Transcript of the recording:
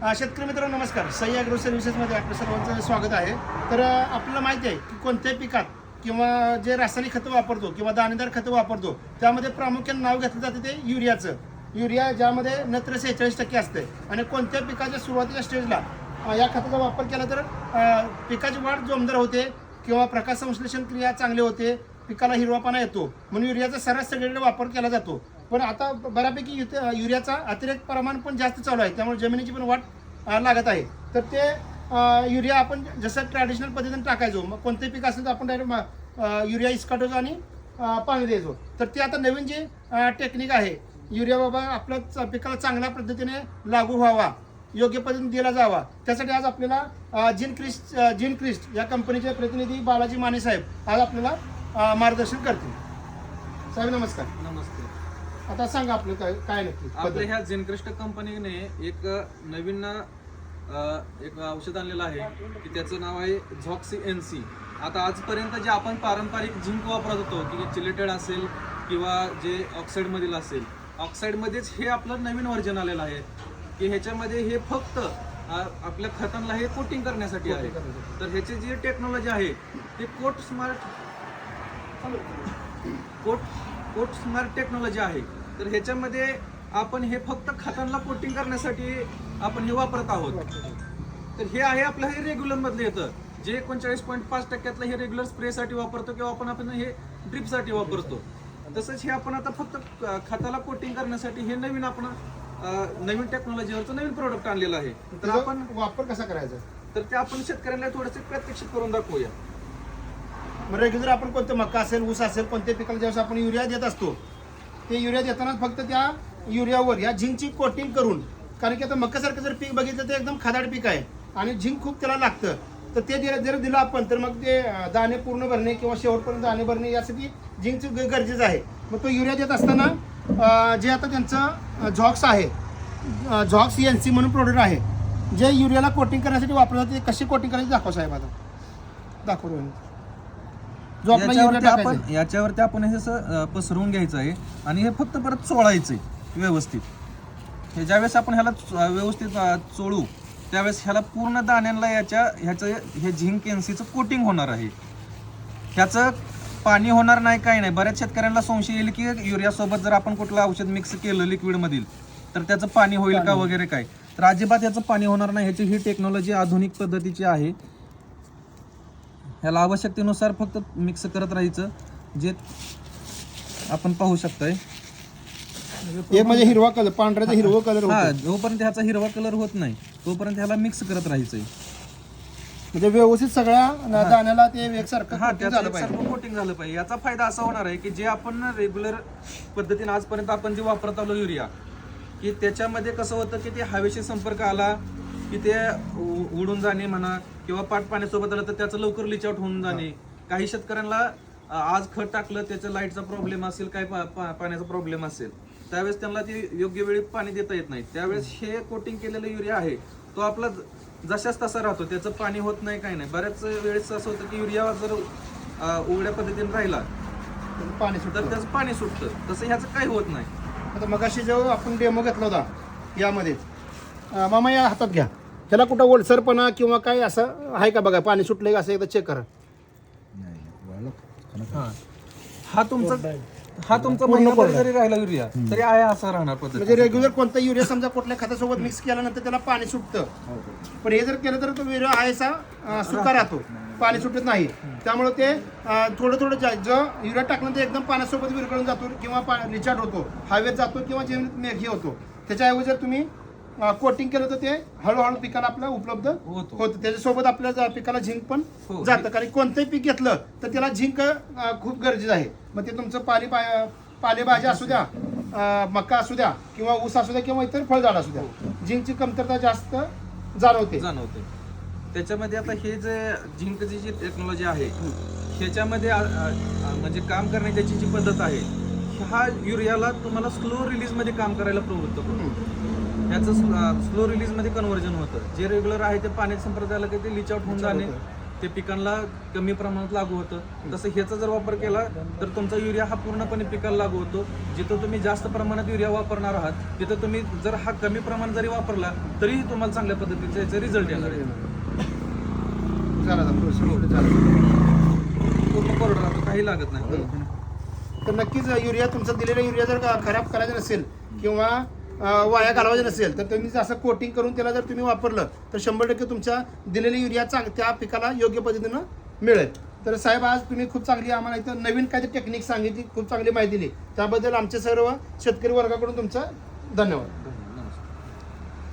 शेतकरी मित्रांनो नमस्कार. सह्याद्री ॲग्रो सर्व्हिसेसमध्ये आपलं सर्वांचं स्वागत आहे. तर आपल्याला माहिती आहे की कोणत्याही पिकात किंवा जे रासायनिक खतं वापरतो किंवा दाणेदार खतं वापरतो त्यामध्ये प्रामुख्याने नाव घेतलं जातं ते युरियाचं. युरिया ज्यामध्ये नत्र 46% असते आणि कोणत्या पिकाच्या सुरुवातीच्या स्टेजला या खताचा वापर केला तर पिकाची वाढ जोमदार होते किंवा प्रकाश संश्लेषण क्रिया चांगली होते, पिकाला हिरवापणा येतो, म्हणून युरियाचा सर्रास सगळीकडे वापर केला जातो. पण आता बऱ्यापैकी युरियाचा अतिरेक प्रमाण पण जास्त चालू आहे, त्यामुळे जमिनीची पण वाढ लागत आहे. तर ते युरिया आपण जसं ट्रॅडिशनल पद्धतीने टाकायचो, मग कोणते पीक असेल तर आपण डायरेक्ट युरिया इसकाटायचो आणि पाणी द्यायचो. तर ते आता नवीन जे टेक्निक आहे, युरिया बाबा आपल्या पिकाला चांगल्या पद्धतीने लागू व्हावा, योग्य पद्धतीने दिला जावा, त्यासाठी आज आपल्याला जिन क्रिस्ट या कंपनीचे प्रतिनिधी बालाजी माने साहेब आज आपल्याला मार्गदर्शन करतील. साहेब नमस्कार. नमस्ते. आता सांगा आपलं काय नक्की आपल्या ह्या जिनक्रिस्ट कंपनीने एक नवीन एक औषध आणलेलं आहे की त्याचं नाव आहे झॉक्सी NC. आता आजपर्यंत जे आपण पारंपरिक झिंक वापरत होतो की चिलेटेड असेल किंवा जे ऑक्साईडमधील असेल, ऑक्साईडमध्येच हे आपलं नवीन व्हर्जन आलेलं आहे की ह्याच्यामध्ये हे फक्त आपल्या खतांना हे कोटिंग करण्यासाठी आहे. तर ह्याची जी टेक्नॉलॉजी आहे ते कोट स्मार्ट टेक्नॉलॉजी आहे. तर ह्याच्यामध्ये आपण हे फक्त खतांना कोटिंग करण्यासाठी आपण हे वापरत आहोत. तर हे आहे आपलं हे रेग्युलर मधलं येतं, जे 39.5% हे रेग्युलर स्प्रेसाठी वापरतो किंवा आपण हे ड्रिपसाठी वापरतो. तसंच हे आपण आता फक्त खताला कोटिंग करण्यासाठी हे नवीन आपण नवीन टेक्नॉलॉजीवरचं नवीन प्रोडक्ट आणलेलं आहे. तर आपण वापर कसा करायचा तर ते आपण शेतकऱ्यांना थोडंसं प्रात्यक्षिक करून दाखवूया. रेग्युलर आपण कोणतं मका असेल, ऊस असेल, कोणत्या पिकाला ज्यावेळेस आपण युरिया देत असतो, ते युरिया देताना फक्त त्या युरियावर या झिंकची कोटिंग करून, कारण की आता मकासारखं जर पीक बघितलं तर एकदम खादाड पीक आहे आणि झिंक खूप त्याला लागतं. तर ते जर दिलं आपण तर मग ते दाणे पूर्ण भरणे किंवा शेवटपर्यंत दाणे भरणे यासाठी झिंकचं गरजेचं आहे. मग तो युरिया देत असताना जे आता त्यांचं झॉक्स आहे, झॉक्स NC म्हणून प्रोडक्ट आहे, जे युरियाला कोटिंग करण्यासाठी वापरलं जाते. कशी कोटिंग करायची दाखव साहेब, आता दाखव. जो आपला याच्यावरती आपण हे असं पसरवून घ्यायचं आहे आणि हे फक्त परत चोळायचंय व्यवस्थित. हे ज्यावेळेस आपण ह्याला व्यवस्थित चोळू त्यावेळेस ह्याला पूर्ण दाण्यांना ह्याचं हे झिंक NCचं कोटिंग होणार आहे. ह्याचं पाणी होणार नाही, काही नाही. बऱ्याच शेतकऱ्यांना संशय येईल की युरियासोबत जर आपण कुठलं औषध मिक्स केलं लिक्विडमधील तर त्याचं पाणी होईल का वगैरे काय. तर अजिबात याचं पाणी होणार नाही. ह्याची ही टेक्नॉलॉजी आधुनिक पद्धतीची आहे. ह्याला आवश्यकतेनुसार फक्त मिक्स करत राहायचं, जे आपण पाहू शकताय. एक म्हणजे हिरवा कलर, पांढऱ्याचा हिरवा कलर. हा, जोपर्यंत ह्याचा हिरवा कलर होत नाही तोपर्यंत ह्याला मिक्स करत राहायचंय. म्हणजे व्यवस्थित सगळ्या दाण्याला ते एकसारखं कोटिंग झालं पाहिजे. याचा फायदा असा होणार आहे की जे आपण रेग्युलर पद्धतीने आजपर्यंत आपण जे वापरत आलो युरिया, की त्याच्यामध्ये कसं होतं की ते हवेशी संपर्क आला की ते उडून जाणे म्हणा किंवा पाट पाण्यासोबत आलं तर त्याचं लवकर लिच आउट होऊन जाणे. काही शेतकऱ्यांना आज खत टाकलं त्याचं लाईटचा प्रॉब्लेम असेल, काय पाण्याचा प्रॉब्लेम असेल, त्यावेळेस त्यांना ते योग्य वेळी पाणी देता येत नाही. त्यावेळेस हे कोटिंग केलेलं युरिया आहे तो आपला जशाच तसा राहतो, त्याचं पाणी होत नाही, काही नाही. बऱ्याच वेळेस असं होतं की युरिया जर उघड्या पद्धतीने राहिला पाणी तर त्याचं पाणी सुटतं, तसं ह्याचं काही होत नाही. आता मगाशी जेव्हा आपण डेमो घेतला होता यामध्ये, मामा या हातात घ्या, त्याला कुठं ओलसरपणा किंवा काय असं आहे का बघा, पाणी सुटलंय का असं एकदा चेक करा. हा तुमचा महिनाभर जरी राहिला युरिया तरी आहे असा राहणार पद्धत. म्हणजे रेग्युलर कोणता युरिया समजा कुठल्या खतासोबत मिक्स केल्यानंतर त्याला पाणी सुटतं, पण हे जर केलं तर तो युरिया आहे सुका राहतो, पाणी सुटत नाही. त्यामुळे ते थोडं थोडं जो युरिया टाकल्यानंतर एकदम पाण्यासोबत विरघळून जातो किंवा रिचार्ज होतो, हवेत जातो किंवा जमिनीत मेघी होतो. त्याच्याऐवजी जर तुम्ही कोटिंग केलं तर ते हळूहळू पिकाला आपलं उपलब्ध होतं. त्याच्यासोबत आपल्या पिकाला झिंक पण जातं, कारण कोणतंही पीक घेतलं तर त्याला झिंक खूप गरजेचं आहे. मग ते तुमचं पालेभाज्या असू द्या, मका असू द्या किंवा ऊस असू द्या किंवा इतर फळझाड असू द्या, झिंकची कमतरता जास्त जाणवते. त्याच्यामध्ये आता हे जे झिंकची जी टेक्नॉलॉजी आहे ह्याच्यामध्ये म्हणजे काम करण्याची जी पद्धत आहे, हा युरियाला तुम्हाला स्लो रिलीज मध्ये काम करायला प्रवृत्त करतो. ह्याचं स्लो रिलीज मध्ये कन्व्हर्जन होतं. जे रेग्युलर आहे ते पाण्याच्या संपर्कात आलं की ते लिच आउट होऊन जाणे ते पिकांना कमी प्रमाणात लागू होतं. तसं ह्याचा जर वापर केला तर तुमचा युरिया हा पूर्णपणे पिकाला लागू होतो. जिथं तुम्ही जास्त प्रमाणात युरिया वापरणार आहात तिथं तुम्ही जर हा कमी प्रमाणात जरी वापरला तरी तुम्हाला चांगल्या पद्धतीचा याचा रिझल्ट येणार आहे. पूर्ण कोरडा राहतो, काही लागत नाही. तर नक्कीच युरिया तुमचा दिलेला युरिया जर खराब करायचा नसेल किंवा वाया घालवायचं नसेल तर तुम्ही असं कोटिंग करून त्याला जर तुम्ही वापरलं तर 100% तुमच्या दिलेल्या युरिया त्या पिकाला योग्य पद्धतीनं मिळेल. तर साहेब आज तुम्ही खूप चांगली आम्हाला इथं नवीन काहीतरी टेक्निक सांगितली, खूप चांगली माहिती दिली, त्याबद्दल आमचे सर्व शेतकरी वर्गाकडून तुमचा धन्यवाद.